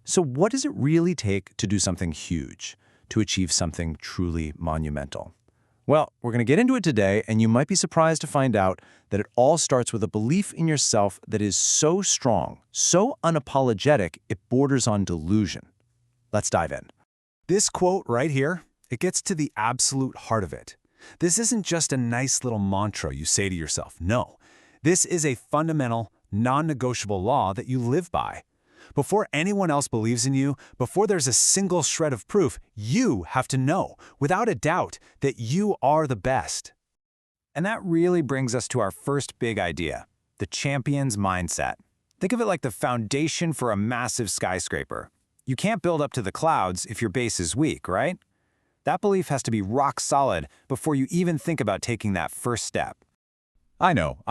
So what does it really take to do something huge, to achieve something truly monumental? Well, we're going to get into it today, and you might be surprised to find out that it all starts with a belief in yourself that is so strong, so unapologetic, it borders on delusion. Let's dive in. This quote right here, it gets to the absolute heart of it. This isn't just a nice little mantra you say to yourself. No, this is a fundamental, non-negotiable law that you live by. Before anyone else believes in you, before there's a single shred of proof, you have to know, without a doubt, that you are the best. And that really brings us to our first big idea, the champion's mindset. Think of it like the foundation for a massive skyscraper. You can't build up to the clouds if your base is weak, right? That belief has to be rock solid before you even think about taking that first step. I know.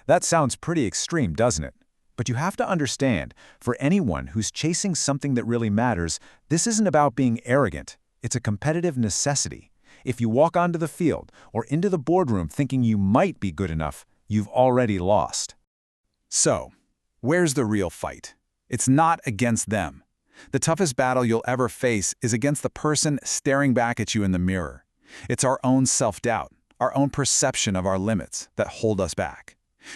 That sounds pretty extreme, doesn't it? But you have to understand, for anyone who's chasing something that really matters, this isn't about being arrogant. It's a competitive necessity. If you walk onto the field or into the boardroom thinking you might be good enough, you've already lost. So, where's the real fight? It's not against them. The toughest battle you'll ever face is against the person staring back at you in the mirror. It's our own self-doubt, our own perception of our limits that hold us back.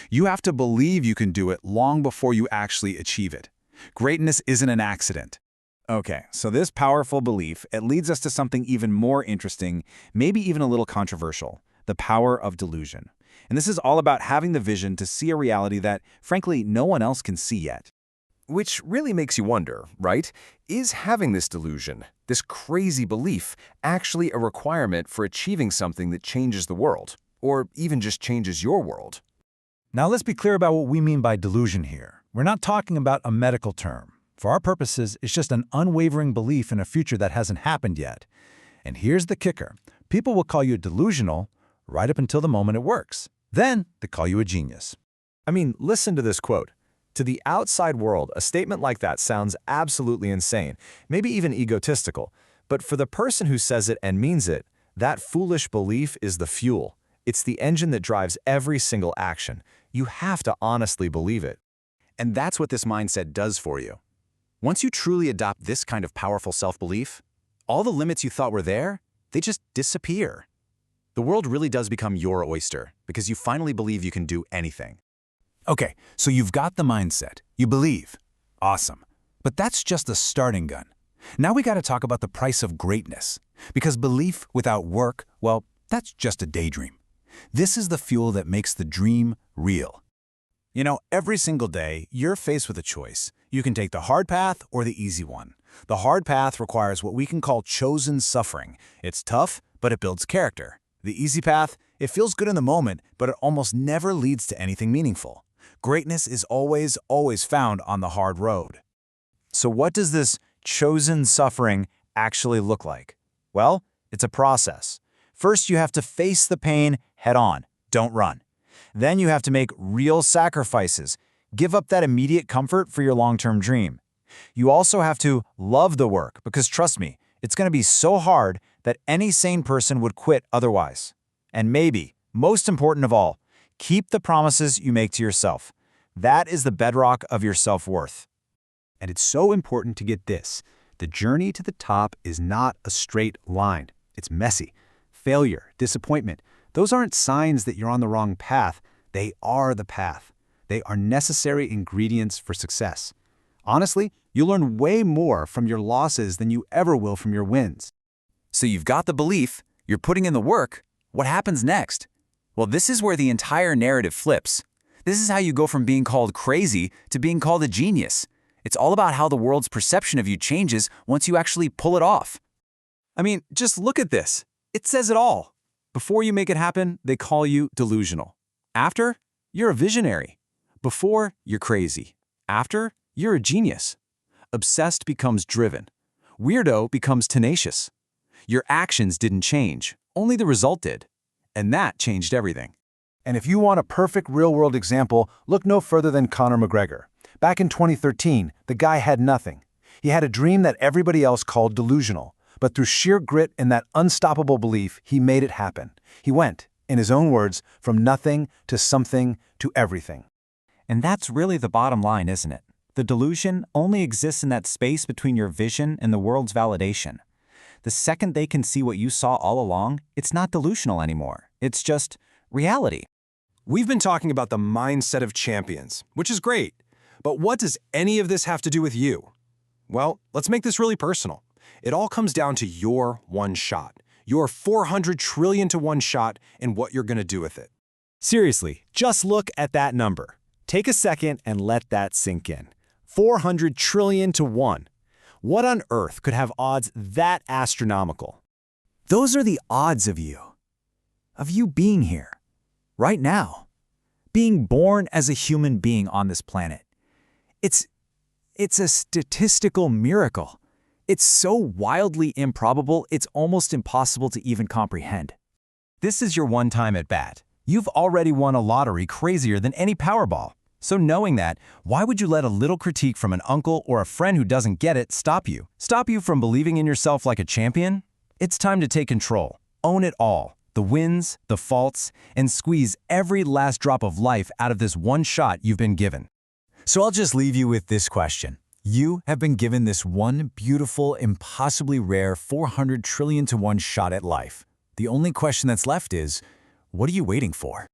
You have to believe you can do it long before you actually achieve it. Greatness isn't an accident. Okay, so this powerful belief, it leads us to something even more interesting, maybe even a little controversial, the power of delusion. And this is all about having the vision to see a reality that, frankly, no one else can see yet. Which really makes you wonder, right? Is having this delusion, this crazy belief, actually a requirement for achieving something that changes the world, or even just changes your world? Now let's be clear about what we mean by delusion here. We're not talking about a medical term. For our purposes, it's just an unwavering belief in a future that hasn't happened yet. And here's the kicker. People will call you delusional right up until the moment it works. Then they call you a genius. I mean, listen to this quote. To the outside world, a statement like that sounds absolutely insane, maybe even egotistical. But for the person who says it and means it, that foolish belief is the fuel. It's the engine that drives every single action. You have to honestly believe it. And that's what this mindset does for you. Once you truly adopt this kind of powerful self-belief, all the limits you thought were there, they just disappear. The world really does become your oyster because you finally believe you can do anything. Okay, so you've got the mindset. You believe. Awesome. But that's just the starting gun. Now we got to talk about the price of greatness. Because belief without work, well, that's just a daydream. This is the fuel that makes the dream real. You know, every single day, you're faced with a choice. You can take the hard path or the easy one. The hard path requires what we can call chosen suffering. It's tough, but it builds character. The easy path, it feels good in the moment, but it almost never leads to anything meaningful. Greatness is always found on the hard road. So what does this chosen suffering actually look like? Well, it's a process. First, you have to face the pain head on. Don't run. Then you have to make real sacrifices. Give up that immediate comfort for your long-term dream. You also have to love the work because trust me, it's going to be so hard that any sane person would quit otherwise. And maybe, most important of all, keep the promises you make to yourself. That is the bedrock of your self-worth. And it's so important to get this. The journey to the top is not a straight line. It's messy. Failure, disappointment, those aren't signs that you're on the wrong path. They are the path. They are necessary ingredients for success. Honestly, you'll learn way more from your losses than you ever will from your wins. So you've got the belief, you're putting in the work. What happens next? Well, this is where the entire narrative flips. This is how you go from being called crazy to being called a genius. It's all about how the world's perception of you changes once you actually pull it off. I mean, just look at this. It says it all. Before you make it happen, they call you delusional. After, you're a visionary. Before, you're crazy. After, you're a genius. Obsessed becomes driven. Weirdo becomes tenacious. Your actions didn't change, only the result did. And that changed everything. And if you want a perfect real-world example, look no further than Conor McGregor. Back in 2013, the guy had nothing. He had a dream that everybody else called delusional. But through sheer grit and that unstoppable belief, he made it happen. He went, in his own words, from nothing to something to everything. And that's really the bottom line, isn't it? The delusion only exists in that space between your vision and the world's validation. The second they can see what you saw all along, it's not delusional anymore. It's just reality. We've been talking about the mindset of champions, which is great. But what does any of this have to do with you? Well, let's make this really personal. It all comes down to your one shot, your 400 trillion to 1 shot, and what you're going to do with it. Seriously, just look at that number. Take a second and let that sink in. 400 trillion to 1. What on earth could have odds that astronomical? Those are the odds of you. Of you being here. Right now. Being born as a human being on this planet. It's a statistical miracle. It's so wildly improbable, it's almost impossible to even comprehend. This is your one time at bat. You've already won a lottery crazier than any Powerball. So knowing that, why would you let a little critique from an uncle or a friend who doesn't get it stop you? Stop you from believing in yourself like a champion? It's time to take control. Own it all. The wins, the faults, and squeeze every last drop of life out of this one shot you've been given. So I'll just leave you with this question. You have been given this one beautiful, impossibly rare 400 trillion to 1 shot at life. The only question that's left is, what are you waiting for?